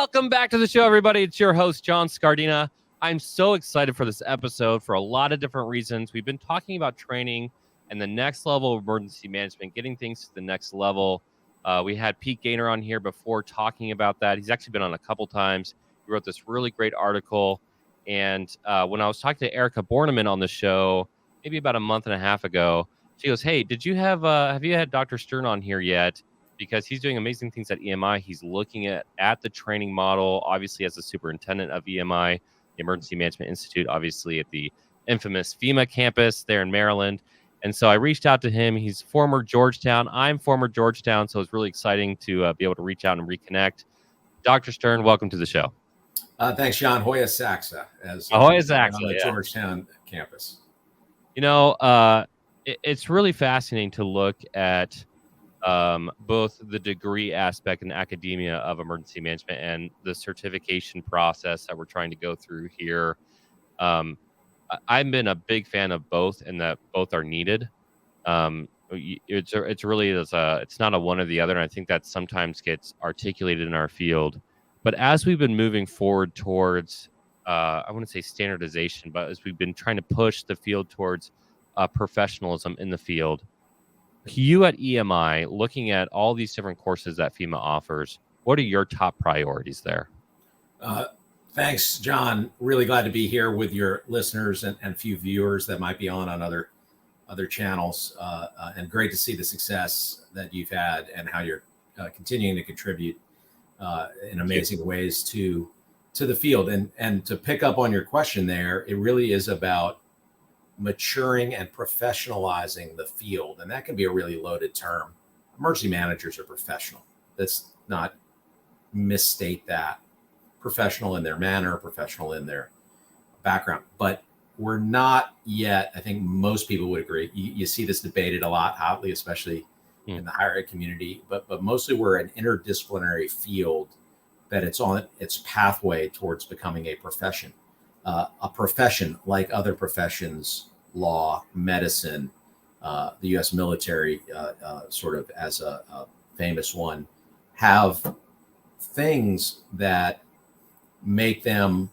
Welcome back to the show, everybody. It's your host, John Scardina. I'm so excited for this episode for a lot of different reasons. We've been talking about training and the next level of emergency management, getting things to the next level. We had Pete Gaynor on here before talking about that. He's actually been on a couple times. He wrote this really great article. And when I was talking to Erica Borneman on the show, maybe about a month and a half ago, she goes, "Hey, did you have you had Dr. Stern on here yet? Because he's doing amazing things at EMI. He's looking at the training model, obviously as the superintendent of EMI, the Emergency Management Institute, obviously at the infamous FEMA campus there in Maryland." And so I reached out to him. He's former Georgetown. I'm former Georgetown. So it's really exciting to be able to reach out and reconnect. Dr. Stern, welcome to the show. Thanks, John. Hoya Saxa, Hoya Saxa, on the Georgetown campus. You know, it's really fascinating to look at both the degree aspect and academia of emergency management and the certification process that we're trying to go through here. I've been a big fan of both, and that both are needed. It's really it's not a one or the other, and I think that sometimes gets articulated in our field. But as we've been moving forward towards, I wouldn't say standardization, but as we've been trying to push the field towards professionalism in the field, you at EMI, looking at all these different courses that FEMA offers, what are your top priorities there? Thanks, John. Really glad to be here with your listeners and a few viewers that might be on other channels. And great to see the success that you've had and how you're continuing to contribute in amazing ways to the field. And to pick up on your question there, it really is about maturing and professionalizing the field. And that can be a really loaded term. Emergency managers are professional. Let's not misstate that. Professional in their manner, professional in their background. But we're not yet, I think most people would agree. You see this debated a lot hotly, especially in the higher ed community, but mostly we're an interdisciplinary field that it's on its pathway towards becoming a profession like other professions, law, medicine, the U.S. military, sort of as a famous one, have things that make them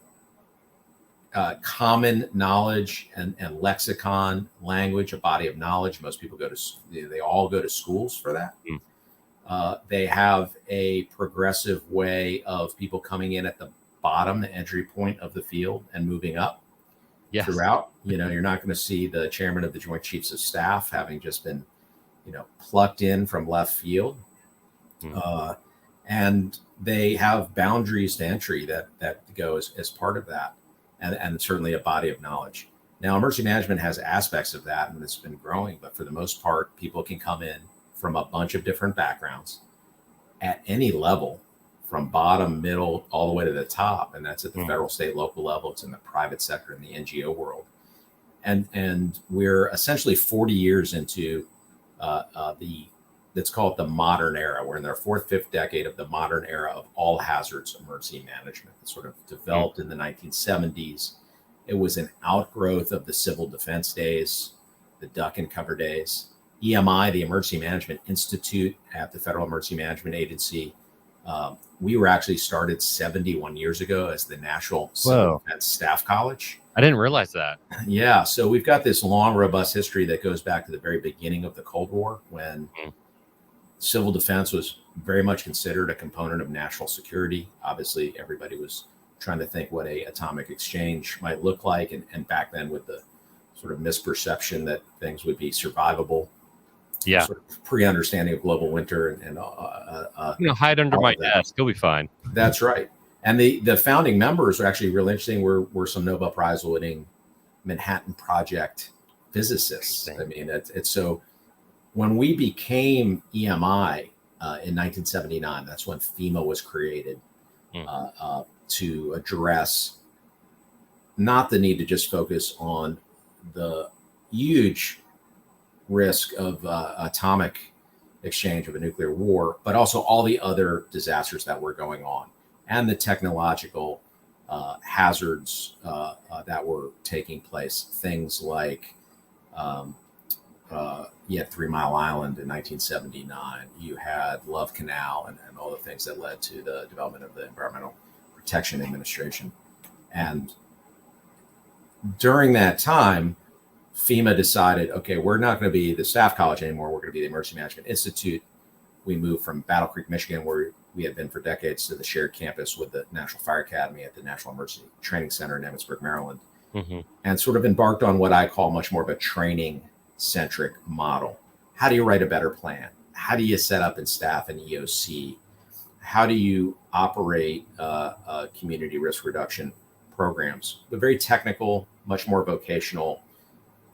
common knowledge and lexicon language, a body of knowledge. Most people they all go to schools for that. They have a progressive way of people coming in at the bottom, the entry point of the field, and moving up throughout. You're not going to see the chairman of the Joint Chiefs of Staff having just been, plucked in from left field. And they have boundaries to entry that go as part of that, and certainly a body of knowledge. Now, emergency management has aspects of that, and it's been growing, but for the most part, people can come in from a bunch of different backgrounds at any level, from bottom, middle, all the way to the top. And that's at the federal, state, local level. It's in the private sector, in the NGO world. And we're essentially 40 years into let's call it the modern era. We're in our fourth, fifth decade of the modern era of all hazards emergency management. It sort of developed in the 1970s. It was an outgrowth of the civil defense days, the duck and cover days. EMI, the Emergency Management Institute at the Federal Emergency Management Agency, we were actually started 71 years ago as the National Civil Defense Staff College. I didn't realize that. Yeah. So we've got this long, robust history that goes back to the very beginning of the Cold War, when civil defense was very much considered a component of national security. Obviously, everybody was trying to think what a atomic exchange might look like. And back then, with the sort of misperception that things would be survivable. Yeah. Sort of pre-understanding of global winter and hide under my desk. You'll be fine. That's right. And the founding members are actually real interesting. Were some Nobel Prize winning Manhattan Project physicists. I mean, it's so when we became EMI in 1979, that's when FEMA was created to address not the need to just focus on the huge risk of atomic exchange of a nuclear war, but also all the other disasters that were going on and the technological hazards that were taking place. Things like, you had 3 Mile Island in 1979. You had Love Canal and all the things that led to the development of the Environmental Protection Administration. And during that time, FEMA decided, okay, we're not going to be the staff college anymore. We're going to be the Emergency Management Institute. We moved from Battle Creek, Michigan, where we had been for decades, to the shared campus with the National Fire Academy at the National Emergency Training Center in Emmitsburg, Maryland, and sort of embarked on what I call much more of a training-centric model. How do you write a better plan? How do you set up and staff an EOC? How do you operate community risk reduction programs? But very technical, much more vocational,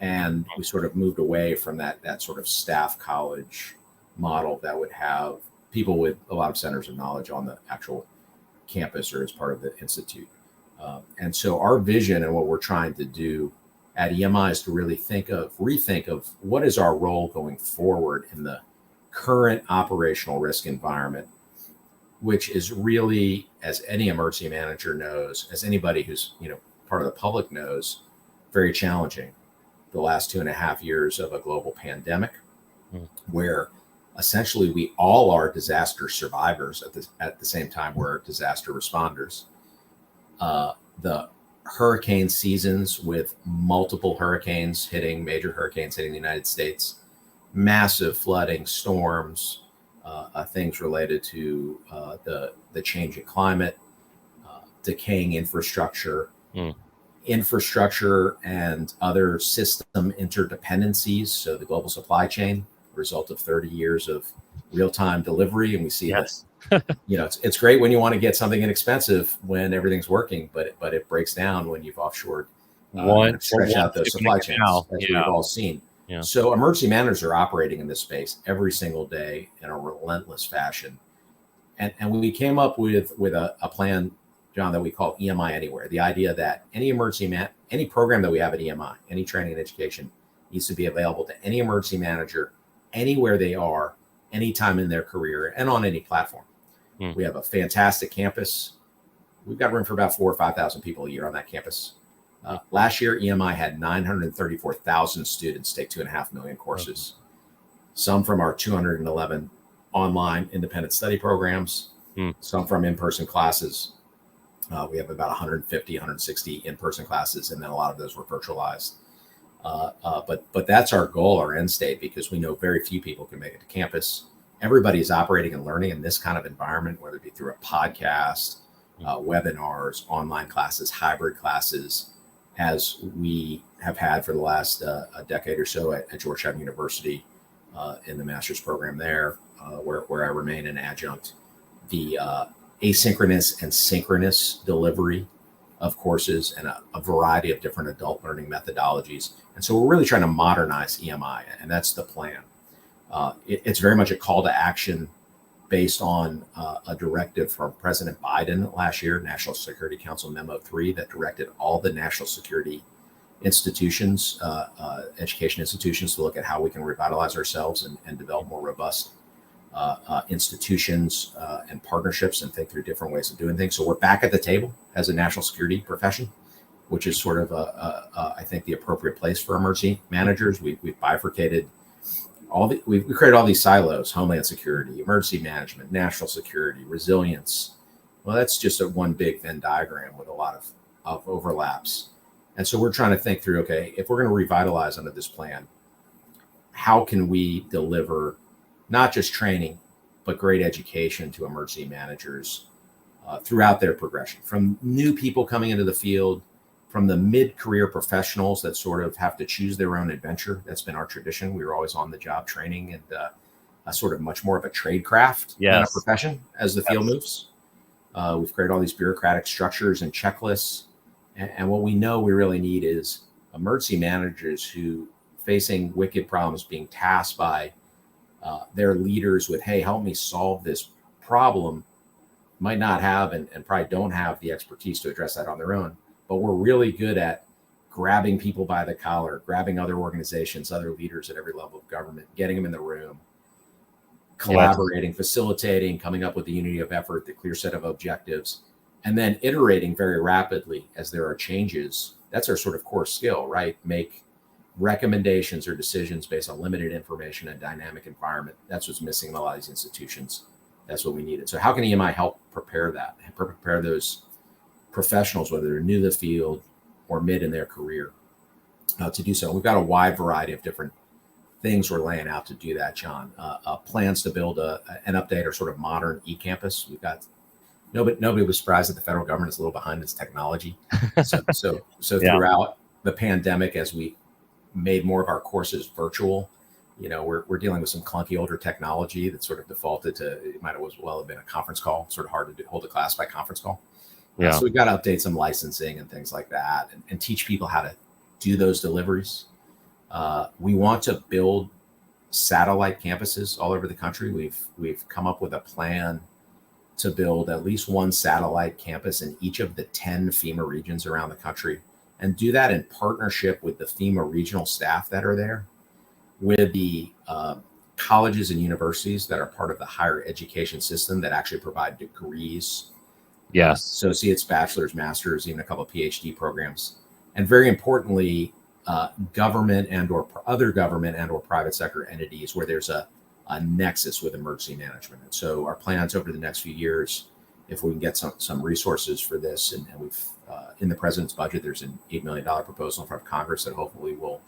and we sort of moved away from that sort of staff college model that would have people with a lot of centers of knowledge on the actual campus or as part of the institute. And so our vision and what we're trying to do at EMI is to really rethink of what is our role going forward in the current operational risk environment, which is really, as any emergency manager knows, as anybody who's part of the public knows, very challenging. The last 2.5 years of a global pandemic, where essentially we all are disaster survivors at the same time we're disaster responders. The hurricane seasons with multiple major hurricanes hitting the United States, massive flooding, storms, things related to the change in climate, decaying infrastructure, and other system interdependencies. So the global supply chain, result of 30 years of real-time delivery. And we see that, it's great when you want to get something inexpensive when everything's working, but it breaks down when you've offshored and stretch out those supply chains, as we've all seen. Yeah. So emergency managers are operating in this space every single day in a relentless fashion. And we came up with a plan, John, that we call EMI Anywhere. The idea that any program that we have at EMI, any training and education, needs to be available to any emergency manager anywhere they are, anytime in their career, and on any platform. We have a fantastic campus. We've got room for about 4,000 or 5,000 people a year on that campus. Last year, EMI had 934,000 students take 2.5 million courses, some from our 211 online independent study programs, some from in-person classes. We have about 150, 160 in-person classes, and then a lot of those were virtualized. But that's our goal, our end state, because we know very few people can make it to campus. Everybody's operating and learning in this kind of environment, whether it be through a podcast, webinars, online classes, hybrid classes, as we have had for the last a decade or so at Georgetown University in the master's program there, where I remain an adjunct. The asynchronous and synchronous delivery of courses and a variety of different adult learning methodologies. And so we're really trying to modernize EMI, and that's the plan. It's very much a call to action based on a directive from President Biden last year, National Security Council Memo 3, that directed all the national security institutions, education institutions, to look at how we can revitalize ourselves and develop more robust institutions and partnerships and think through different ways of doing things. So we're back at the table as a national security profession, which is sort of, I think, the appropriate place for emergency managers. We've bifurcated we created all these silos: Homeland Security, emergency management, national security, resilience. Well, that's just one big Venn diagram with a lot of overlaps. And so we're trying to think through, okay, if we're going to revitalize under this plan, how can we deliver not just training, but great education to emergency managers throughout their progression, from new people coming into the field, from the mid-career professionals that sort of have to choose their own adventure. That's been our tradition. We were always on the job training and a sort of much more of a trade craft than a profession as the field moves. We've created all these bureaucratic structures and checklists. And what we know we really need is emergency managers who, facing wicked problems, being tasked by their leaders with, hey, help me solve this problem, might not have and probably don't have the expertise to address that on their own. But we're really good at grabbing people by the collar, grabbing other organizations, other leaders at every level of government, getting them in the room, collaborating, facilitating, coming up with the unity of effort, the clear set of objectives, and then iterating very rapidly as there are changes. That's our sort of core skill, right? Make recommendations or decisions based on limited information and dynamic environment. That's what's missing in a lot of these institutions. That's what we needed. So how can EMI help prepare that, and prepare those professionals, whether they're new to the field or mid in their career, to do so? We've got a wide variety of different things we're laying out to do that, John. Plans to build an update or sort of modern e-campus. We've got nobody was surprised that the federal government is a little behind its technology. So Yeah. throughout the pandemic, as we made more of our courses virtual, we're dealing with some clunky older technology that sort of defaulted to, it might as well have been a conference call, sort of hard to hold a class by conference call. Yeah. So we've got to update some licensing and things like that, and teach people how to do those deliveries. We want to build satellite campuses all over the country. We've come up with a plan to build at least one satellite campus in each of the 10 FEMA regions around the country, and do that in partnership with the FEMA regional staff that are there, with the colleges and universities that are part of the higher education system that actually provide degrees. Yes. Associates, bachelor's, master's, even a couple of PhD programs. And very importantly, government and or other government and or private sector entities where there's a nexus with emergency management. And so our plans over the next few years, if we can get some resources for this, and we've in the president's budget, there's an $8 million proposal in front of Congress that hopefully will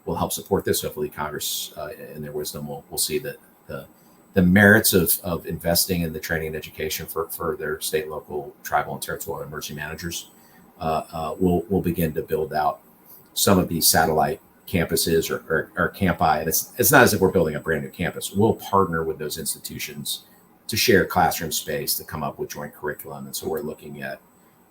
help support this. Hopefully Congress, in their wisdom, will see that the merits of investing in the training and education for their state, local, tribal, and territorial emergency managers. Will begin to build out some of these satellite campuses or campi. And it's not as if we're building a brand new campus. We'll partner with those institutions to share classroom space, to come up with joint curriculum. And so we're looking at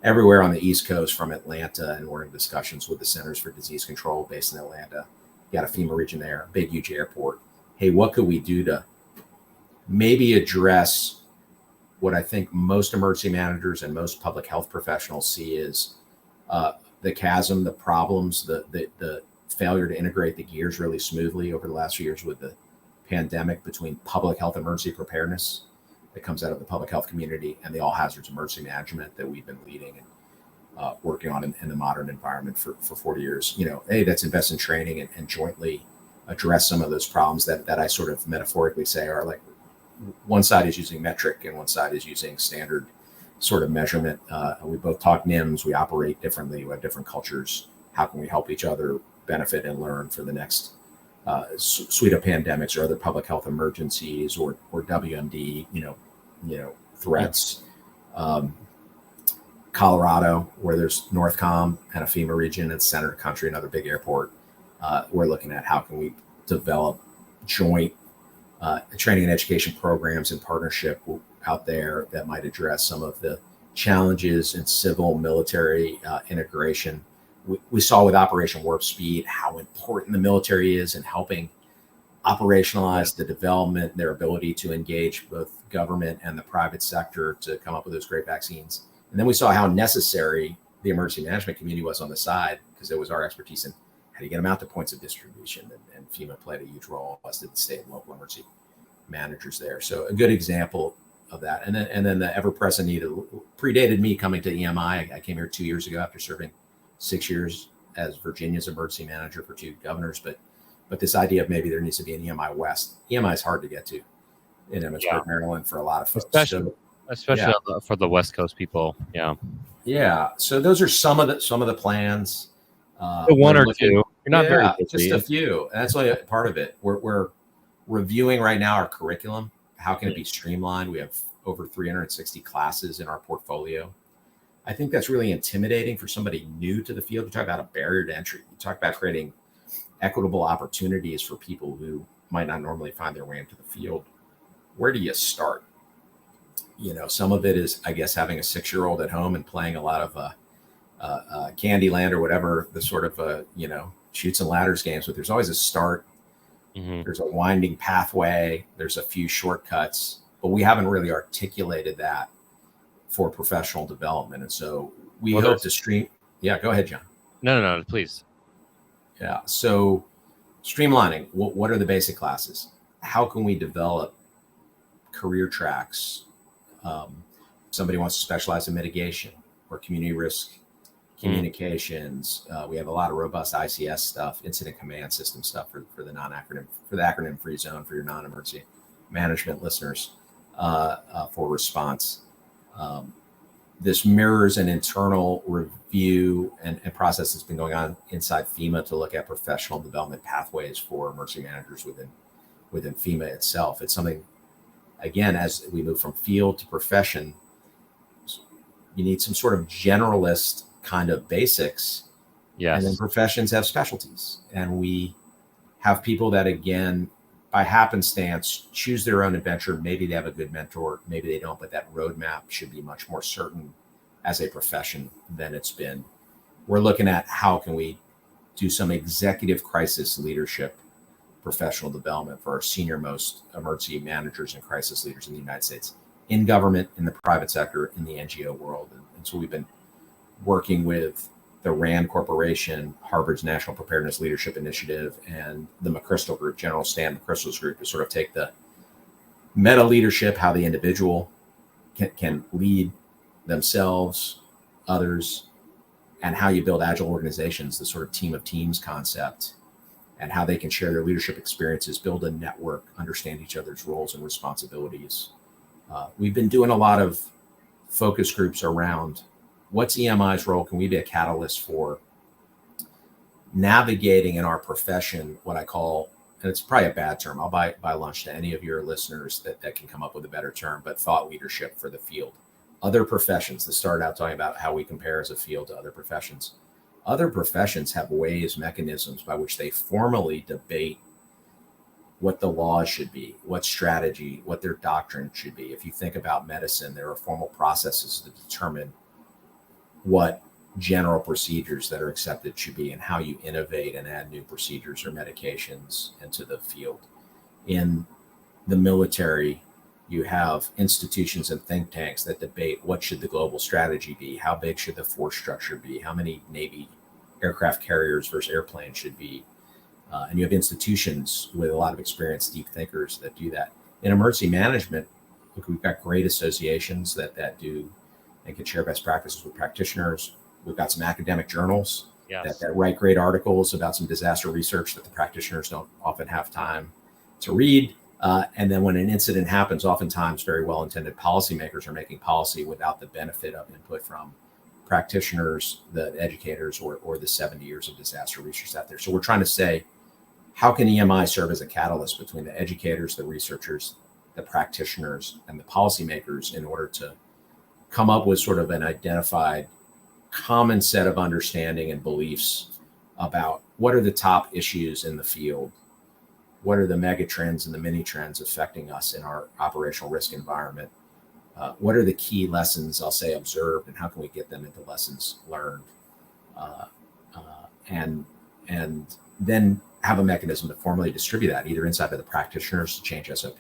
everywhere on the East Coast from Atlanta, and we're in discussions with the Centers for Disease Control based in Atlanta. You got a FEMA region there, big, huge airport. Hey, what could we do to maybe address what I think most emergency managers and most public health professionals see is the chasm, the problems, the failure to integrate the gears really smoothly over the last few years with the pandemic between public health emergency preparedness that comes out of the public health community and the all hazards emergency management that we've been leading and working on in the modern environment for 40 years. Hey, let's invest in training and jointly address some of those problems that I sort of metaphorically say are like, one side is using metric and one side is using standard sort of measurement. We both talk NIMS, we operate differently, we have different cultures. How can we help each other benefit and learn for the next suite of pandemics or other public health emergencies or WMD, threats. Colorado, where there's NORTHCOM and a FEMA region, it's center of the country, another big airport. We're looking at how can we develop joint training and education programs in partnership out there that might address some of the challenges in civil military integration. We saw with Operation Warp Speed how important the military is in helping operationalize the development, their ability to engage both government and the private sector to come up with those great vaccines. And then we saw how necessary the emergency management community was on the side, because it was our expertise in how do you get them out to points of distribution. And FEMA played a huge role, as did the state and local emergency managers there. So a good example of that. And then the ever-present need predated me coming to EMI. I came here 2 years ago after serving 6 years as Virginia's emergency manager for 2 governors. But this idea of maybe there needs to be an EMI West. EMI is hard to get to in Emmitsburg, Maryland, for a lot of folks. Especially for the West Coast people. Yeah. Yeah. So those are some of the plans. One or two. You're not very busy. Just a few. And that's only a part of it. We're reviewing right now our curriculum. How can it be streamlined? We have over 360 classes in our portfolio. I think that's really intimidating for somebody new to the field. You talk about a barrier to entry. You talk about creating equitable opportunities for people who might not normally find their way into the field. Where do you start? Some of it is, I guess, having a 6-year-old at home and playing a lot of Candyland or whatever, the sort of, shoots and ladders games, but there's always a start. Mm-hmm. There's a winding pathway. There's a few shortcuts, but we haven't really articulated that for professional development. And so we hope to stream. Yeah, go ahead, John. No, please. Yeah. So streamlining, what are the basic classes? How can we develop career tracks? Somebody wants to specialize in mitigation or community risk communications. We have a lot of robust ICS stuff, incident command system stuff for the acronym free zone for your non-emergency management listeners for response. This mirrors an internal review and process that's been going on inside FEMA to look at professional development pathways for emergency managers within FEMA itself. It's something, again, as we move from field to profession, you need some sort of generalist kind of basics. Yes. And then professions have specialties. And we have people that, again, by happenstance, choose their own adventure. Maybe they have a good mentor, maybe they don't, but that roadmap should be much more certain as a profession than it's been. We're looking at how can we do some executive crisis leadership, professional development for our senior most emergency managers and crisis leaders in the United States, in government, in the private sector, in the NGO world. And so we've been working with the RAND Corporation, Harvard's National Preparedness Leadership Initiative, and the McChrystal Group, General Stan McChrystal's group, to sort of take the meta leadership, how the individual can lead themselves, others, and how you build agile organizations, the sort of team of teams concept, and how they can share their leadership experiences, build a network, understand each other's roles and responsibilities. We've been doing a lot of focus groups around what's EMI's role? Can we be a catalyst for navigating in our profession what I call, and it's probably a bad term, I'll buy lunch to any of your listeners that can come up with a better term, but thought leadership for the field. Other professions that started out talking about how we compare as a field to other professions. Other professions have ways, mechanisms by which they formally debate what the laws should be, what strategy, what their doctrine should be. If you think about medicine, there are formal processes to determine what general procedures that are accepted should be and how you innovate and add new procedures or medications into the field. In the military, you have institutions and think tanks that debate what should the global strategy be, how big should the force structure be, how many Navy aircraft carriers versus airplanes should be. And you have institutions with a lot of experienced deep thinkers that do that. In emergency management, look, we've got great associations that do and can share best practices with practitioners. We've got some academic journals that write great articles about some disaster research that the practitioners don't often have time to read. And then when an incident happens, oftentimes very well-intended policymakers are making policy without the benefit of input from practitioners, the educators, or the 70 years of disaster research out there. So we're trying to say, how can EMI serve as a catalyst between the educators, the researchers, the practitioners, and the policymakers in order to come up with sort of an identified common set of understanding and beliefs about what are the top issues in the field, what are the mega trends and the mini trends affecting us in our operational risk environment, what are the key lessons, I'll say, observed, and how can we get them into lessons learned, and then have a mechanism to formally distribute that either inside of the practitioners to change SOP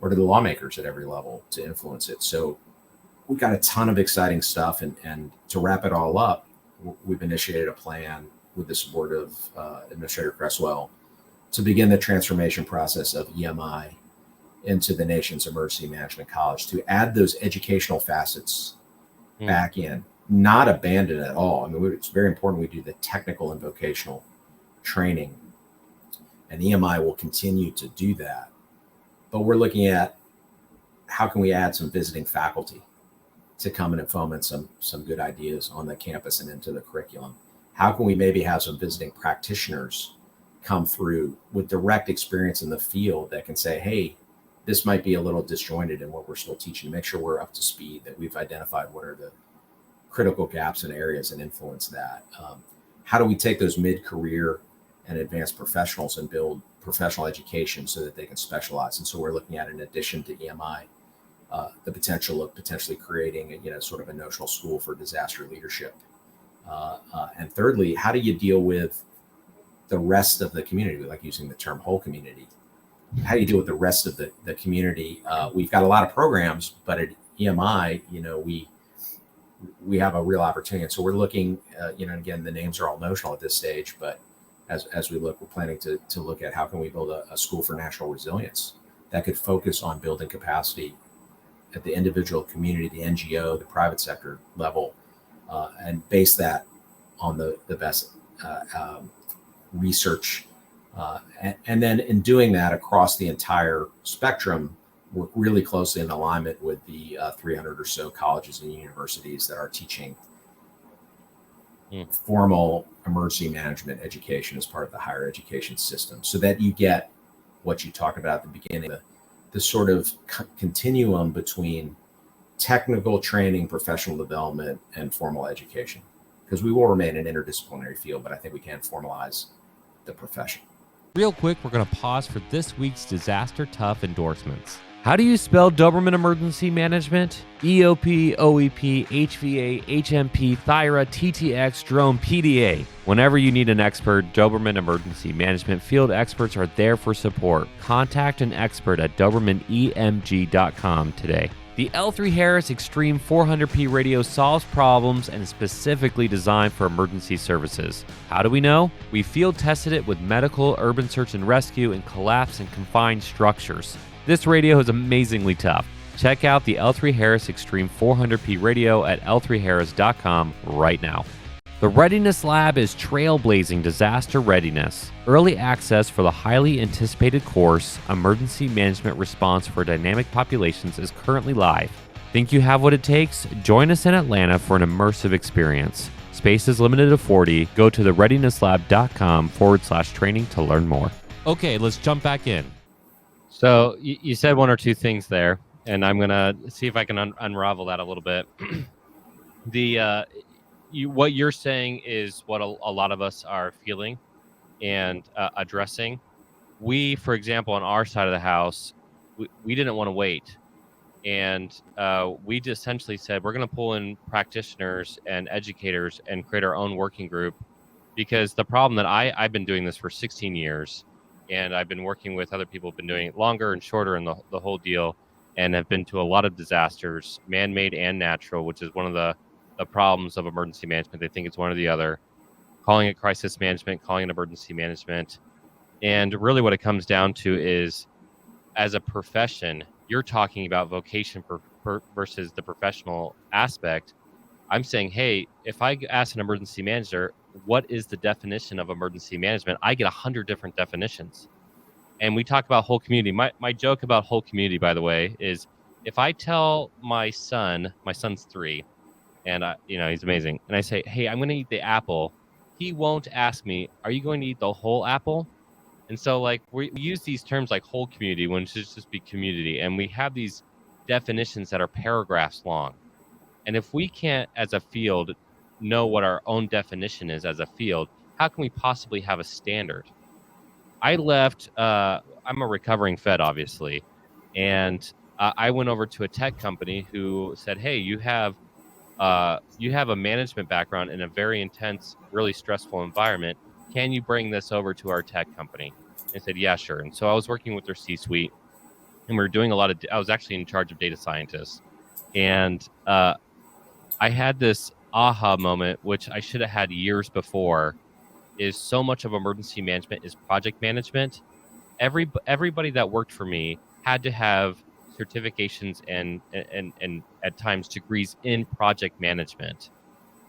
or to the lawmakers at every level to influence it. So we've got a ton of exciting stuff. And to wrap it all up, we've initiated a plan with the support of Administrator Cresswell to begin the transformation process of EMI into the nation's emergency management college, to add those educational facets back in, not abandon at all. I mean, it's very important we do the technical and vocational training, and EMI will continue to do that. But we're looking at how can we add some visiting faculty to come in and foment some good ideas on the campus and into the curriculum. How can we maybe have some visiting practitioners come through with direct experience in the field that can say, hey, this might be a little disjointed in what we're still teaching, make sure we're up to speed, that we've identified what are the critical gaps and areas and influence that. How do we take those mid-career and advanced professionals and build professional education so that they can specialize? And so we're looking at, in addition to EMI, the potential of potentially creating sort of a notional school for disaster leadership. And thirdly, how do you deal with the rest of the community? We like using the term whole community. How do you deal with the rest of the community? We've got a lot of programs, but at EMI, we have a real opportunity. And so we're looking, again, the names are all notional at this stage, but as we look, we're planning to look at how can we build a school for national resilience that could focus on building capacity at the individual community, the NGO, the private sector level, and base that on the best research. And then in doing that across the entire spectrum, work really closely in alignment with the 300 or so colleges and universities that are teaching formal emergency management education as part of the higher education system, so that you get what you talked about at the beginning, the sort of continuum between technical training, professional development, and formal education. Because we will remain an interdisciplinary field, but I think we can formalize the profession. Real quick, we're going to pause for this week's Disaster Tough endorsements. How do you spell Doberman Emergency Management? EOP, OEP, HVA, HMP, Thyra, TTX, Drone, PDA. Whenever you need an expert, Doberman Emergency Management field experts are there for support. Contact an expert at DobermanEMG.com today. The L3 Harris Extreme 400p radio solves problems and is specifically designed for emergency services. How do we know? We field tested it with medical, urban search and rescue, and collapse and confined structures. This radio is amazingly tough. Check out the L3 Harris Extreme 400p radio at L3Harris.com right now. The Readiness Lab is trailblazing disaster readiness. Early access for the highly anticipated course, Emergency Management Response for Dynamic Populations, is currently live. Think you have what it takes? Join us in Atlanta for an immersive experience. Space is limited to 40. Go to thereadinesslab.com/training to learn more. Okay, let's jump back in. So you said one or two things there, and I'm going to see if I can unravel that a little bit. What you're saying is what a lot of us are feeling and addressing. We, for example, on our side of the house, we didn't want to wait. And we just essentially said, we're going to pull in practitioners and educators and create our own working group. Because the problem that I've been doing this for 16 years, and I've been working with other people who've been doing it longer and shorter and the whole deal, and have been to a lot of disasters, man-made and natural, which is one of the problems of emergency management. They think it's one or the other. Calling it crisis management, calling it emergency management. And really what it comes down to is, as a profession, you're talking about vocation versus the professional aspect. I'm saying, hey, if I ask an emergency manager, what is the definition of emergency management? I get 100 different definitions. And we talk about whole community. My joke about whole community, by the way, is if I tell my son's 3, and he's amazing, and I say, hey, I'm going to eat the apple, he won't ask me, are you going to eat the whole apple? And so, like, we use these terms like whole community when it should just be community, and we have these definitions that are paragraphs long. And if we can't, as a field, know what our own definition is as a field, how can we possibly have a standard? I left, I'm a recovering Fed, obviously, and I went over to a tech company who said, hey, you have a management background in a very intense, really stressful environment. Can you bring this over to our tech company? And I said, yeah, sure. And so I was working with their C-suite, and we were doing I was actually in charge of data scientists. And I had this aha moment, which I should have had years before, is so much of emergency management is project management. Everybody that worked for me had to have certifications and at times degrees in project management.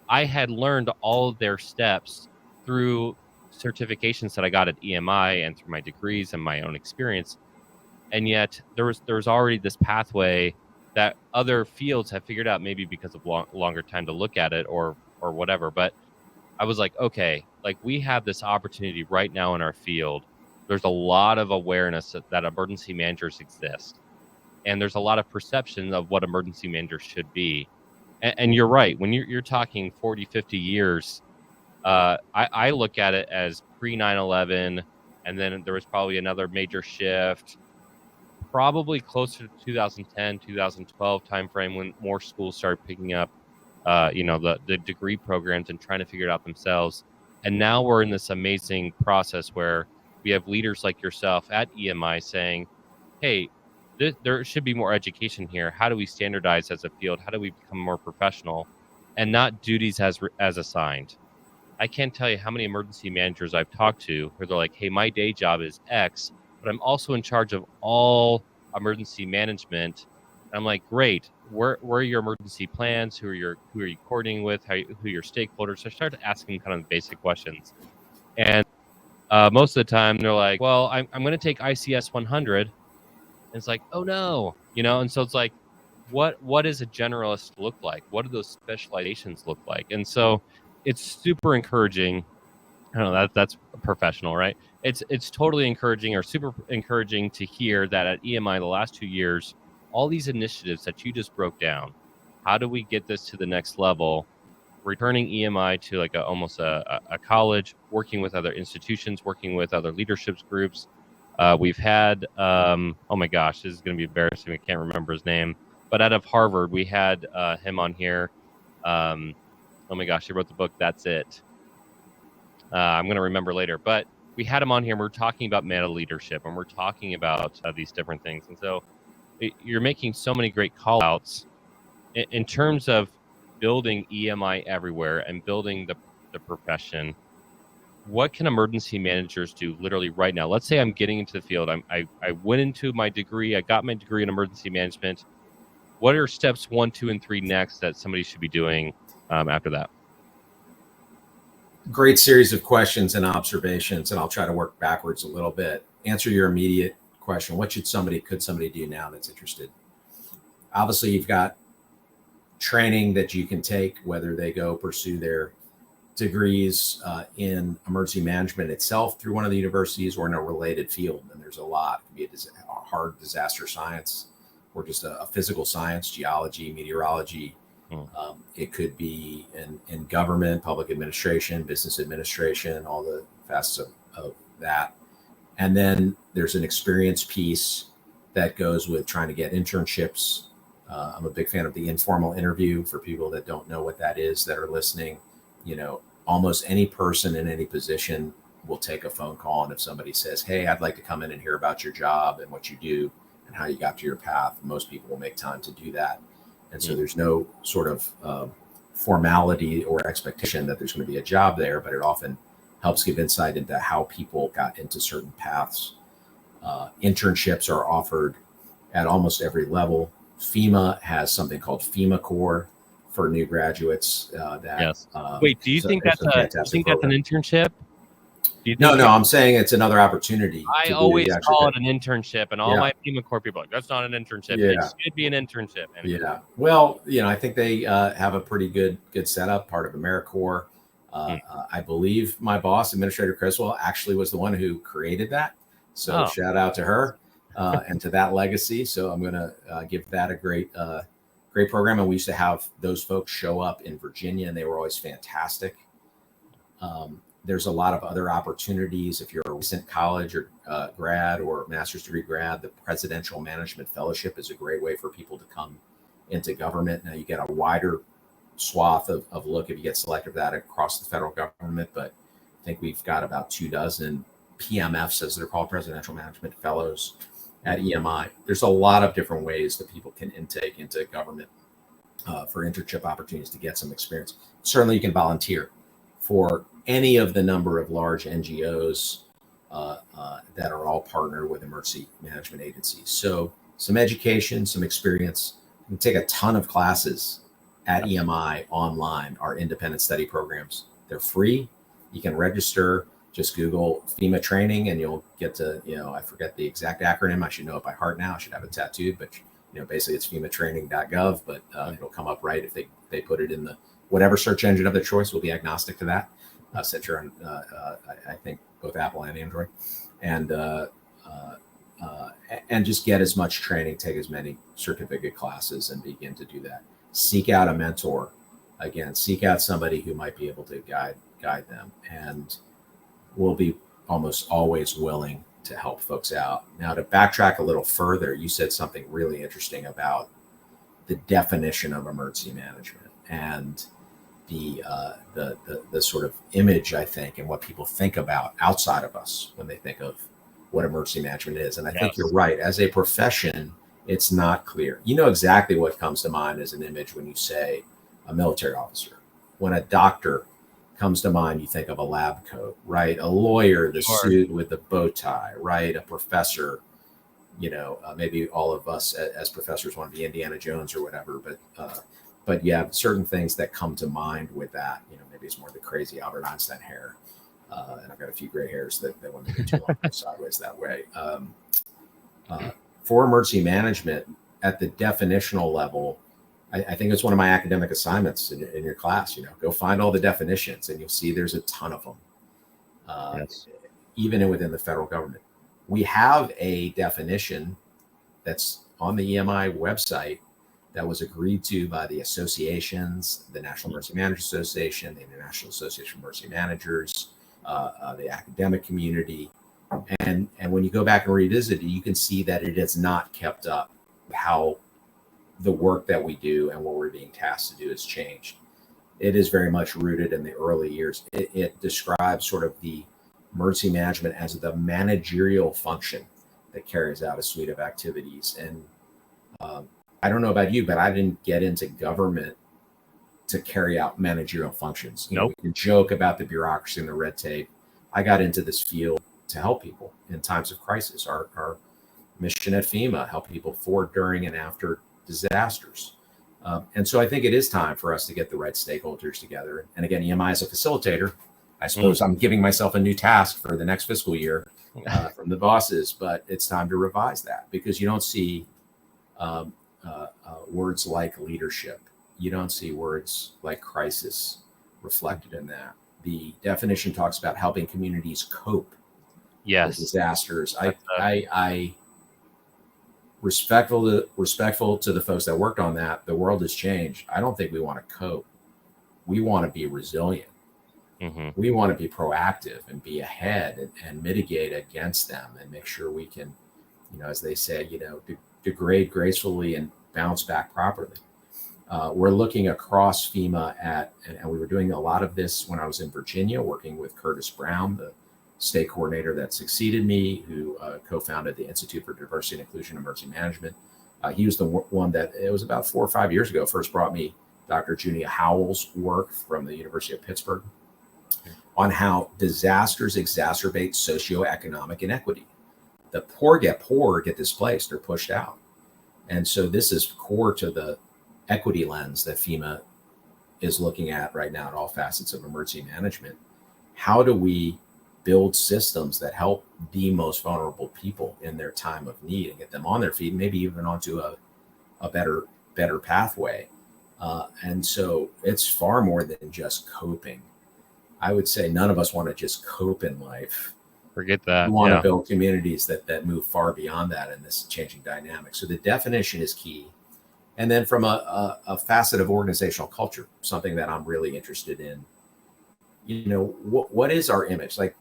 I had learned all of their steps through certifications that I got at EMI and through my degrees and my own experience. And yet there was already this pathway that other fields have figured out, maybe because of longer time to look at it or whatever. But I was like, okay, like we have this opportunity right now in our field. There's a lot of awareness that emergency managers exist. And there's a lot of perception of what emergency managers should be. And you're right. When you're talking 40, 50 years, I look at it as pre-9/11, and then there was probably another major shift, probably closer to 2010, 2012 timeframe when more schools started picking up, the degree programs and trying to figure it out themselves. And now we're in this amazing process where we have leaders like yourself at EMI saying, hey, there should be more education here. How do we standardize as a field? How do we become more professional and not duties as assigned? I can't tell you how many emergency managers I've talked to where they're like, hey, my day job is X, but I'm also in charge of all emergency management. And I'm like, great. where are your emergency plans? Who are you coordinating with? Who are your stakeholders? So I started asking kind of basic questions, and most of the time they're like, "Well, I'm going to take ICS 100," and it's like, "Oh no," And so it's like, what does a generalist look like? What do those specializations look like? And so it's super encouraging. I don't know, that's professional, right? It's totally encouraging or super encouraging to hear that at EMI the last 2 years, all these initiatives that you just broke down, how do we get this to the next level? Returning EMI to like almost a college, working with other institutions, working with other leadership groups. We've had, oh my gosh, this is going to be embarrassing. I can't remember his name, but out of Harvard, we had him on here. Oh my gosh, he wrote the book, That's It. I'm going to remember later, but we had him on here and we're talking about meta leadership and we're talking about these different things. And so you're making so many great call outs in terms of building EMI everywhere and building the profession. What can emergency managers do literally right now? Let's say I'm getting into the field. I went into my degree. I got my degree in emergency management. What are steps 1, 2, and 3 next that somebody should be doing after that? Great series of questions and observations, and I'll try to work backwards a little bit. Answer your immediate question. What could somebody do now that's interested? Obviously, you've got training that you can take, whether they go pursue their degrees in emergency management itself through one of the universities or in a related field. And there's a lot. It could be a hard disaster science or just a physical science, geology, meteorology. It could be in government, public administration, business administration, all the facets of that. And then there's an experience piece that goes with trying to get internships. I'm a big fan of the informal interview for people that don't know what that is that are listening. Almost any person in any position will take a phone call. And if somebody says, "Hey, I'd like to come in and hear about your job and what you do and how you got to your path," most people will make time to do that. And so there's no sort of formality or expectation that there's going to be a job there, but it often helps give insight into how people got into certain paths. Internships are offered at almost every level. FEMA has something called FEMA Core for new graduates. Yes. Wait, do you think that's an internship? No, I'm saying it's another opportunity. I always call it an internship, and all my FEMA Core people are like, "That's not an internship." Yeah. It should be an internship. Anyway. Yeah. Well, I think they have a pretty good setup, part of AmeriCorps. I believe my boss, Administrator Criswell, actually was the one who created that. So shout out to her and to that legacy. So I'm going to give that a great program. And we used to have those folks show up in Virginia, and they were always fantastic. There's a lot of other opportunities. If you're a recent college or grad or master's degree grad, the Presidential Management Fellowship is a great way for people to come into government. Now you get a wider swath of look if you get selected for that across the federal government, but I think we've got about 24 PMFs, as they're called, Presidential Management Fellows at EMI. There's a lot of different ways that people can intake into government for internship opportunities to get some experience. Certainly you can volunteer for any of the number of large NGOs that are all partnered with emergency management agencies. So some education, some experience. You can take a ton of classes at EMI online, our independent study programs. They're free. You can register. Just Google FEMA training and you'll get to, I forget the exact acronym. I should know it by heart now. I should have it tattooed, but basically it's FEMAtraining.gov, but it'll come up right if they put it in the whatever search engine of their choice. Will be agnostic to that. Since you're on, I think both Apple and Android, and just get as much training, take as many certificate classes, and begin to do that. Seek out a mentor. Again, seek out somebody who might be able to guide them, and we'll be almost always willing to help folks out. Now, to backtrack a little further, you said something really interesting about the definition of emergency management and the sort of image, I think, and what people think about outside of us when they think of what emergency management is. And I think you're right. As a profession, it's not clear. You know exactly what comes to mind as an image when you say a military officer. When a doctor comes to mind, you think of a lab coat, right? A lawyer, the suit with the bow tie, right? A professor, maybe all of us as professors want to be Indiana Jones or whatever, but you have certain things that come to mind with that. Maybe it's more the crazy Albert Einstein hair. And I've got a few gray hairs that when they get too long go sideways that way. For emergency management at the definitional level, I think it's one of my academic assignments in your class. Go find all the definitions, and you'll see there's a ton of them. Yes. Even within the federal government, we have a definition that's on the EMI website that was agreed to by the associations, the National Emergency Managers Association, the International Association of Emergency Managers, the academic community. And when you go back and revisit it, you can see that it has not kept up how the work that we do and what we're being tasked to do has changed. It is very much rooted in the early years. It describes sort of the emergency management as the managerial function that carries out a suite of activities. And I don't know about you, but I didn't get into government to carry out managerial functions. Nope. We can joke about the bureaucracy and the red tape. I got into this field to help people in times of crisis. Our mission at FEMA, help people before, during, and after disasters. And so I think it is time for us to get the right stakeholders together. And again, EMI as a facilitator, I suppose I'm giving myself a new task for the next fiscal year from the bosses, but it's time to revise that, because you don't see words like leadership. You don't see words like crisis reflected in that. The definition talks about helping communities cope with disasters. I respectful to the folks that worked on that. The world has changed. I don't think we want to cope. We want to be resilient. Mm-hmm. We want to be proactive and be ahead and mitigate against them and make sure we can, as they say, degrade gracefully and bounce back properly. We're looking across FEMA and we were doing a lot of this when I was in Virginia, working with Curtis Brown, the state coordinator that succeeded me, who co-founded the Institute for Diversity and Inclusion in Emergency Management. He was the one that, it was about 4 or 5 years ago, first brought me Dr. Junia Howell's work from the University of Pittsburgh on how disasters exacerbate socioeconomic inequity. The poor get displaced or pushed out. And so this is core to the equity lens that FEMA is looking at right now at all facets of emergency management. How do we build systems that help the most vulnerable people in their time of need and get them on their feet, maybe even onto a better pathway? And so it's far more than just coping. I would say none of us want to just cope in life. Forget that. We want to build communities that move far beyond that in this changing dynamic. So the definition is key. And then from a facet of organizational culture, something that I'm really interested in, what is our image? Like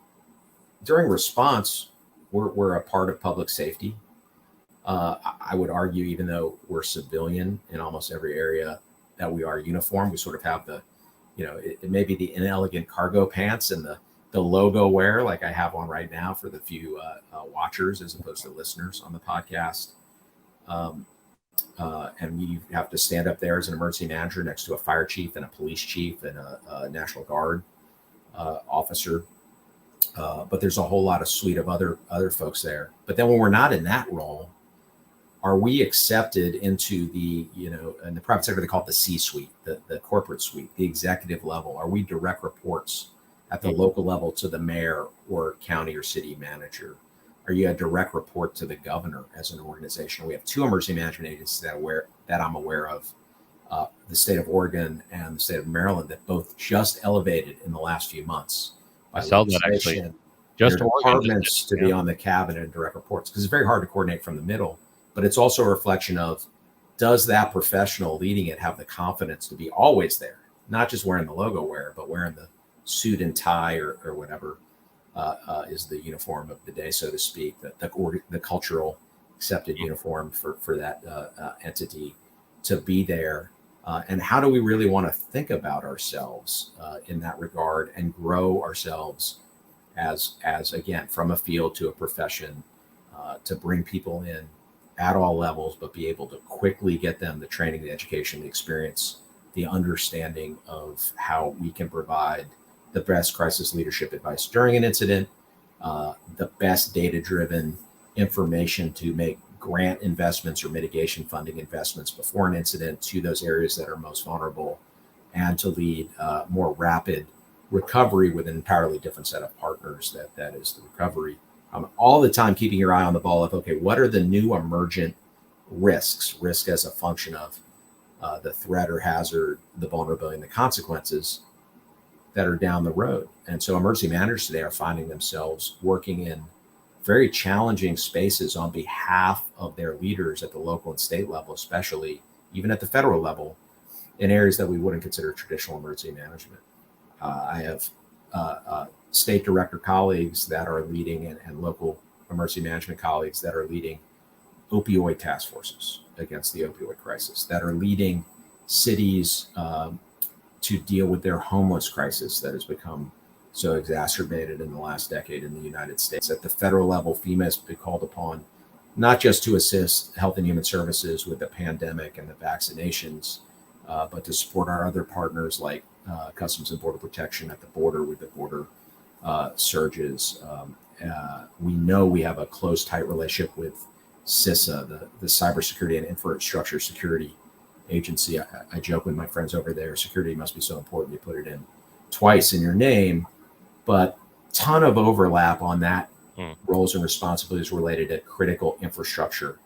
during response, we're a part of public safety. I would argue, even though we're civilian in almost every area, that we are uniform. We sort of have it may be the inelegant cargo pants and the logo wear, like I have on right now for the few watchers as opposed to listeners on the podcast. And you have to stand up there as an emergency manager next to a fire chief and a police chief and a National Guard officer. But there's a whole lot of suite of other folks there. But then when we're not in that role, are we accepted into the, in the private sector, they call it the C-suite, the corporate suite, the executive level? Are we direct reports at the local level to the mayor or county or city manager? Are you a direct report to the governor as an organization? We have 2 emergency management agencies that I'm aware of, the state of Oregon and the state of Maryland, that both just elevated in the last few months. I saw that actually. Just departments to be on the cabinet and direct reports, because it's very hard to coordinate from the middle. But it's also a reflection of, does that professional leading it have the confidence to be always there, not just wearing the logo wear, but wearing the suit and tie or whatever is the uniform of the day, so to speak, the cultural accepted uniform for that entity to be there. And how do we really want to think about ourselves in that regard and grow ourselves as again, from a field to a profession, to bring people in at all levels, but be able to quickly get them the training, the education, the experience, the understanding of how we can provide the best crisis leadership advice during an incident, the best data-driven information to make grant investments or mitigation funding investments before an incident to those areas that are most vulnerable, and to lead more rapid recovery with an entirely different set of partners that is the recovery. All the time keeping your eye on the ball of, okay, what are the new emergent risk as a function of the threat or hazard, the vulnerability, and the consequences that are down the road. And so emergency managers today are finding themselves working in very challenging spaces on behalf of their leaders at the local and state level, especially even at the federal level, in areas that we wouldn't consider traditional emergency management. I have state director colleagues that are leading and local emergency management colleagues that are leading opioid task forces against the opioid crisis, that are leading cities to deal with their homeless crisis that has become so exacerbated in the last decade in the United States. At the federal level, FEMA has been called upon not just to assist Health and Human Services with the pandemic and the vaccinations, but to support our other partners like Customs and Border Protection at the border with the border surges. We know we have a close, tight relationship with CISA, the Cybersecurity and Infrastructure Security Agency. I joke with my friends over there, security must be so important you put it in twice in your name, but ton of overlap on that roles and responsibilities related to critical infrastructure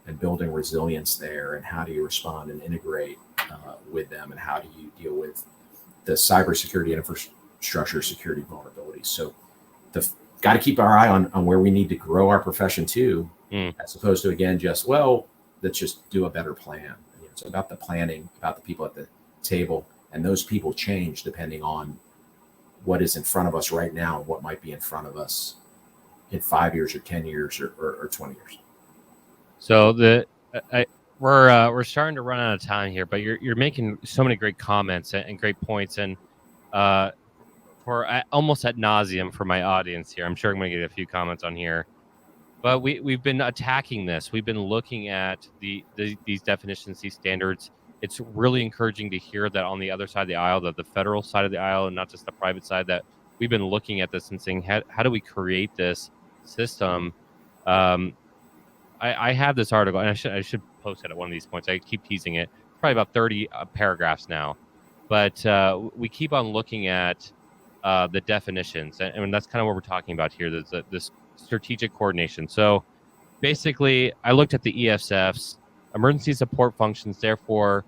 and building resilience there, and how do you respond and integrate with them, and how do you deal with the cybersecurity and infrastructure security vulnerabilities. So got to keep our eye on where we need to grow our profession too, as opposed to, again, just, well, let's just do a better plan. It's about the planning, about the people at the table, and those people change depending on what is in front of us right now and what might be in front of us in 5 years or 10 years or 20 years. So we're starting to run out of time here, but you're making so many great comments and great points, and for almost ad nauseum for my audience here. I'm sure I'm going to get a few comments on here, but we've been attacking this. We've been looking at these definitions, these standards. It's really encouraging to hear that on the other side of the aisle, that the federal side of the aisle, and not just the private side, that we've been looking at this and saying, how do we create this system? I have this article, and I should post it at one of these points. I keep teasing it. Probably about 30 paragraphs now, but we keep on looking at the definitions, and that's kind of what we're talking about here. There's this strategic coordination. So basically, I looked at the ESFs, emergency support functions. Therefore,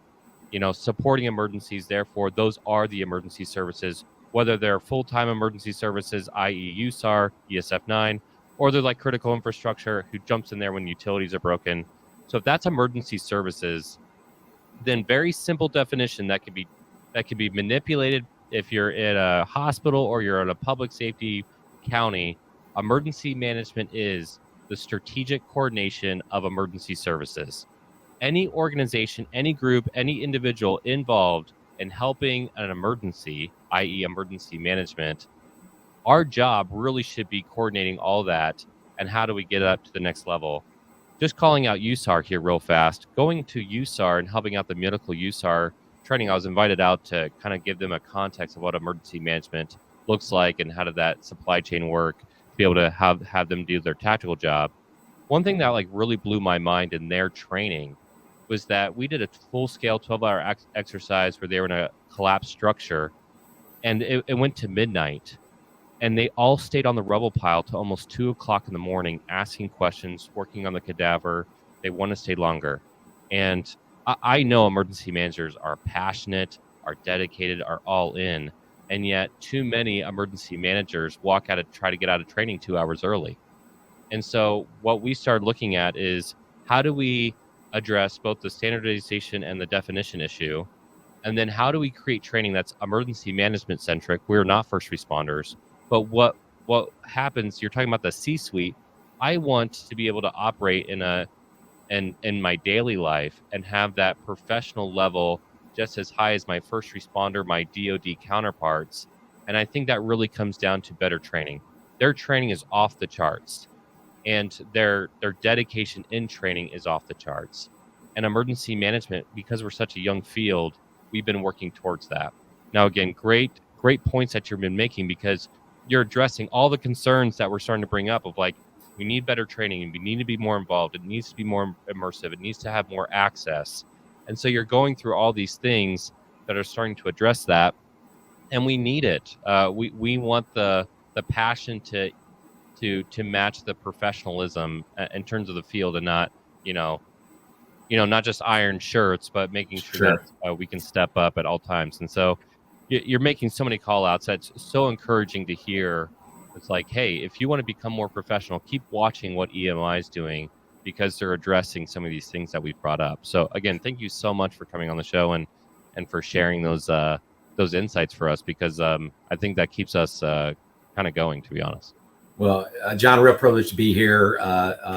supporting emergencies. Therefore, those are the emergency services, whether they're full-time emergency services, i.e. USAR, ESF 9, or they're like critical infrastructure who jumps in there when utilities are broken. So if that's emergency services, then very simple definition that could be manipulated if you're at a hospital or you're at a public safety county. Emergency management is the strategic coordination of emergency services. Any organization, any group, any individual involved in helping an emergency, i.e. emergency management, our job really should be coordinating all that. And how do we get up to the next level? Just calling out USAR here real fast. Going to USAR and helping out the medical USAR training, I was invited out to kind of give them a context of what emergency management looks like and how did that supply chain work to be able to have them do their tactical job. One thing that really blew my mind in their training was that we did a full-scale 12-hour exercise where they were in a collapsed structure, and it went to midnight. And they all stayed on the rubble pile till almost 2 o'clock in the morning, asking questions, working on the cadaver. They want to stay longer. And I know emergency managers are passionate, are dedicated, are all in. And yet too many emergency managers walk out and try to get out of training 2 hours early. And so what we started looking at is, how do we address both the standardization and the definition issue? And then how do we create training that's emergency management centric? We're not first responders. But what happens, you're talking about the C-suite. I want to be able to operate in my daily life and have that professional level just as high as my first responder, my DoD counterparts. And I think that really comes down to better training. Their training is off the charts, and their dedication in training is off the charts. And emergency management, because we're such a young field, we've been working towards that. Now, again, great points that you've been making, because you're addressing all the concerns that we're starting to bring up of We need better training. We need to be more involved. It needs to be more immersive. It needs to have more access. And so you're going through all these things that are starting to address that, and we need it. We want the passion to match the professionalism in terms of the field, and not you know not just iron shirts, but making sure Sure. that we can step up at all times. And so you're making so many call outs. That's so encouraging to hear. It's like, hey, if you want to become more professional, keep watching what EMI is doing, because they're addressing some of these things that we've brought up. So again, thank you so much for coming on the show and for sharing those insights for us, because I think that keeps us kind of going, to be honest. Well, John, a real privilege to be here.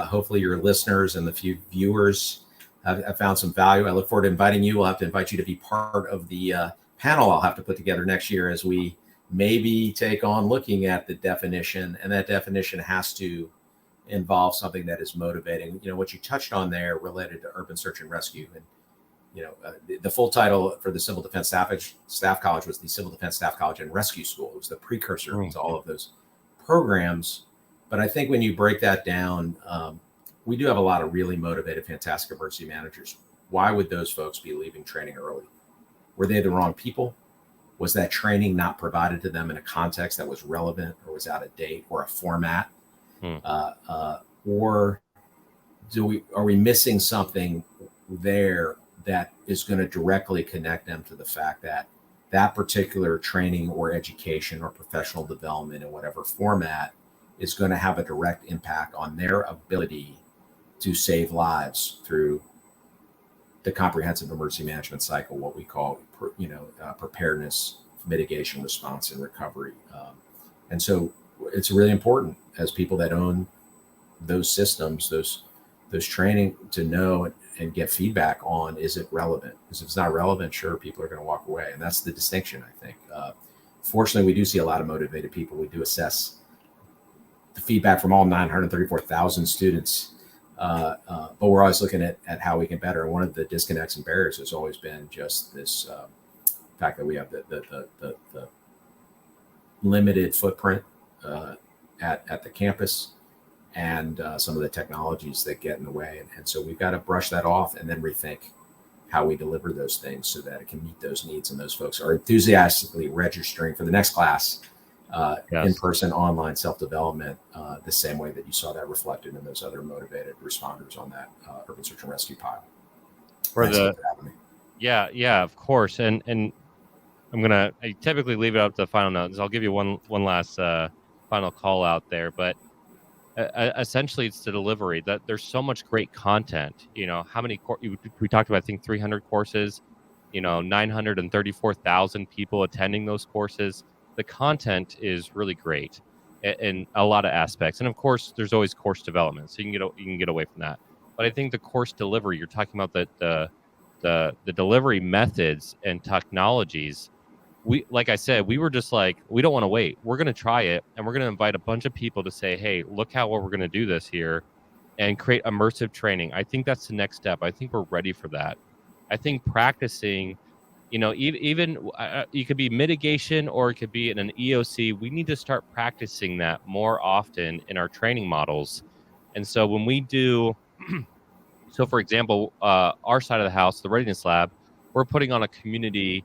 Hopefully your listeners and the few viewers have found some value. I look forward to inviting you. We'll have to invite you to be part of the panel I'll have to put together next year, as we maybe take on looking at the definition, and that definition has to involve something that is motivating. What you touched on there related to urban search and rescue, and the full title for the Civil Defense Staff College was the Civil Defense Staff College and Rescue School. It was the precursor to all of those programs. But I think when you break that down, we do have a lot of really motivated, fantastic emergency managers. Why would those folks be leaving training early? Were they the wrong people? Was that training not provided to them in a context that was relevant, or was out of date, or a format? Or are we missing something there that is going to directly connect them to the fact that that particular training or education or professional development in whatever format is going to have a direct impact on their ability to save lives through the comprehensive emergency management cycle, what we call, preparedness, mitigation, response, and recovery. And so it's really important, as people that own those systems, those training, to know and get feedback on, is it relevant? Because if it's not relevant, sure, people are going to walk away. And that's the distinction, I think. Fortunately, we do see a lot of motivated people. We do assess the feedback from all 934,000 students. But we're always looking at how we can better. And one of the disconnects and barriers has always been just this fact that we have the limited footprint at the campus, and some of the technologies that get in the way. And so we've got to brush that off and then rethink how we deliver those things so that it can meet those needs. And those folks are enthusiastically registering for the next class, in-person, online, self-development, the same way that you saw that reflected in those other motivated responders on that urban search and rescue pile. Thanks for having me. Yeah, of course. And I typically leave it up to the final notes. I'll give you one last final call out there, but essentially it's the delivery. That there's so much great content. How many we talked about, I think 300 courses, 934,000 people attending those courses. The content is really great in a lot of aspects, and of course there's always course development, so you can get away from that. But I think the course delivery, you're talking about the delivery methods and technologies. Like I said, we were just like, we don't want to wait. We're going to try it, and we're going to invite a bunch of people to say, hey, look what we're going to do this here, and create immersive training. I think that's the next step. I think we're ready for that. I think practicing, even you could be mitigation, or it could be in an EOC. We need to start practicing that more often in our training models. And so when we do, so for example, our side of the house, the Readiness Lab, we're putting on a community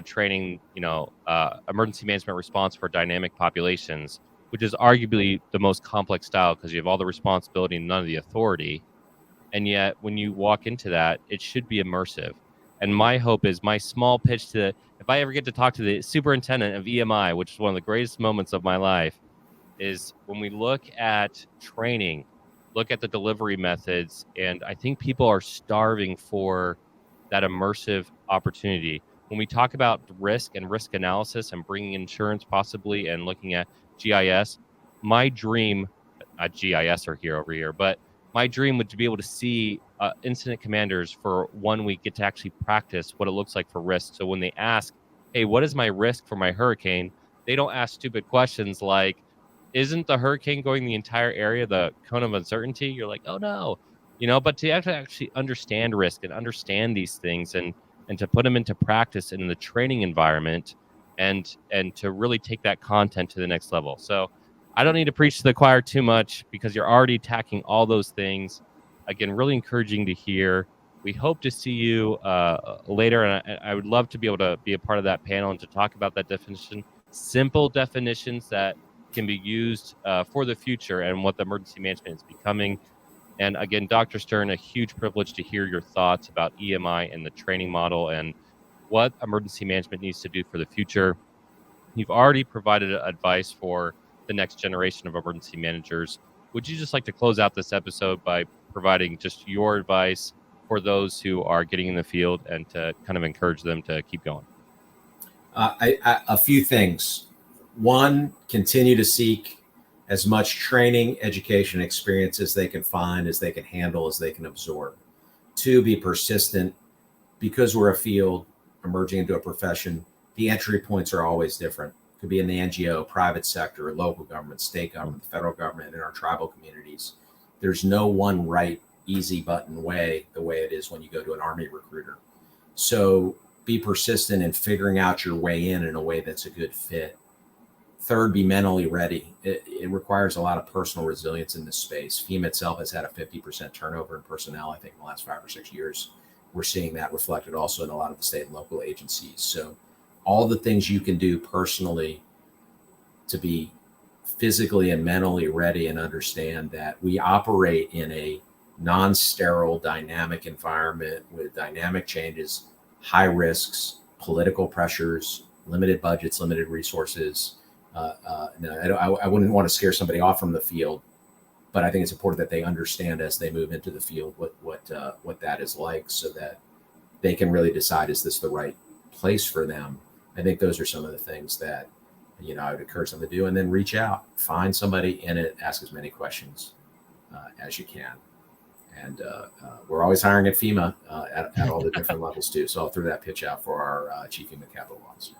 training, emergency management response for dynamic populations, which is arguably the most complex style, because you have all the responsibility and none of the authority. And yet when you walk into that, it should be immersive. And my hope is, my small pitch if I ever get to talk to the superintendent of EMI, which is one of the greatest moments of my life, is when we look at training, look at the delivery methods. And I think people are starving for that immersive opportunity. When we talk about risk and risk analysis and bringing insurance possibly, and looking at GIS, my dream, not GIS are here over here, but my dream would be able to see incident commanders for 1 week get to actually practice what it looks like for risk. So when they ask, hey, what is my risk for my hurricane? They don't ask stupid questions like, isn't the hurricane going the entire area, the cone of uncertainty? You're like, oh no, but to actually understand risk and understand these things, and to put them into practice in the training environment, and to really take that content to the next level. So I don't need to preach to the choir too much because you're already attacking all those things. Again, really encouraging to hear. We hope to see you later, and I would love to be able to be a part of that panel and to talk about that definition, simple definitions that can be used for the future and what the emergency management is becoming. And again, Dr. Stern, a huge privilege to hear your thoughts about EMI and the training model and what emergency management needs to do for the future. You've already provided advice for the next generation of emergency managers. Would you just like to close out this episode by providing just your advice for those who are getting in the field and to kind of encourage them to keep going? A few things. One, continue to seek as much training, education, experience as they can find, as they can handle, as they can absorb. Two, be persistent. Because we're a field emerging into a profession, the entry points are always different. It could be in the NGO, private sector, local government, state government, the federal government, in our tribal communities. There's no one right, easy button way, the way it is when you go to an Army recruiter. So be persistent in figuring out your way in a way that's a good fit. Third, be mentally ready. It requires a lot of personal resilience in this space. FEMA itself has had a 50% turnover in personnel, I think, in the last 5 or 6 years. We're seeing that reflected also in a lot of the state and local agencies. So all the things you can do personally to be physically and mentally ready and understand that we operate in a non-sterile, dynamic environment with dynamic changes, high risks, political pressures, limited budgets, limited resources. I wouldn't want to scare somebody off from the field, but I think it's important that they understand as they move into the field what that is like, so that they can really decide, is this the right place for them? I think those are some of the things that I would encourage them to do, and then reach out, find somebody in it, ask as many questions as you can. And we're always hiring at FEMA at all the different levels too. So I'll throw that pitch out for our Chief Human Capital Officer.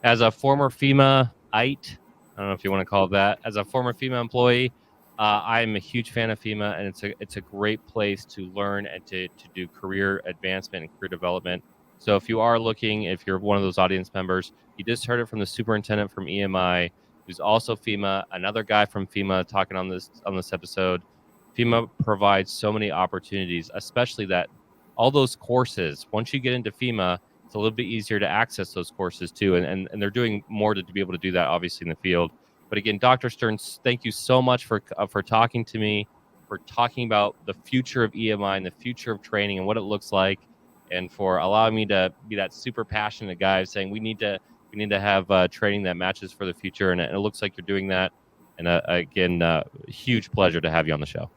As a former FEMA-ite, I don't know if you want to call it that, as a former FEMA employee, I'm a huge fan of FEMA, and it's a great place to learn and to do career advancement and career development. So if you are looking, if you're one of those audience members, you just heard it from the superintendent from EMI, who's also FEMA, another guy from FEMA talking on this episode. FEMA provides so many opportunities, especially that all those courses, once you get into FEMA, it's a little bit easier to access those courses too. And they're doing more to be able to do that, obviously, in the field. But again, Dr. Stearns, thank you so much for talking to me, for talking about the future of EMI and the future of training and what it looks like, and for allowing me to be that super passionate guy saying we need to have training that matches for the future. And it looks like you're doing that. And again, huge pleasure to have you on the show.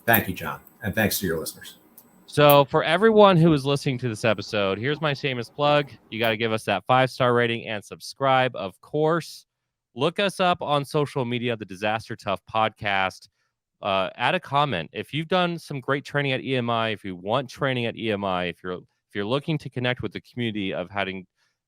Thank you, John. And thanks to your listeners. So for everyone who is listening to this episode, here's my shameless plug. You got to give us that 5-star rating and subscribe, of course. Look us up on social media, the Disaster Tough Podcast. Add a comment. If you've done some great training at EMI, if you want training at EMI, if you're looking to connect with the community of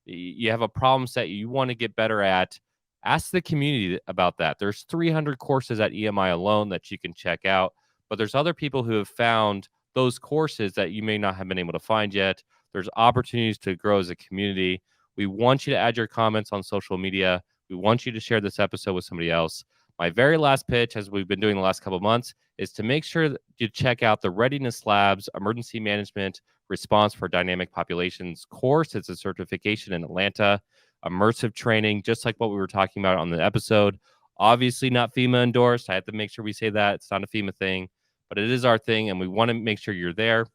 you have a problem set you want to get better at, ask the community about that. There's 300 courses at EMI alone that you can check out, but there's other people who have found those courses that you may not have been able to find yet. There's opportunities to grow as a community. We want you to add your comments on social media. We want you to share this episode with somebody else. My very last pitch, as we've been doing the last couple of months, is to make sure that you check out the Readiness Labs Emergency Management Response for Dynamic Populations course. It's a certification in Atlanta, immersive training, just like what we were talking about on the episode. Obviously not FEMA endorsed. I have to make sure we say that. It's not a FEMA thing, but it is our thing, and we want to make sure you're there.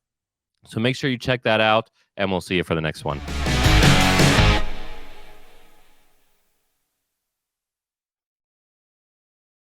So make sure you check that out, and we'll see you for the next one.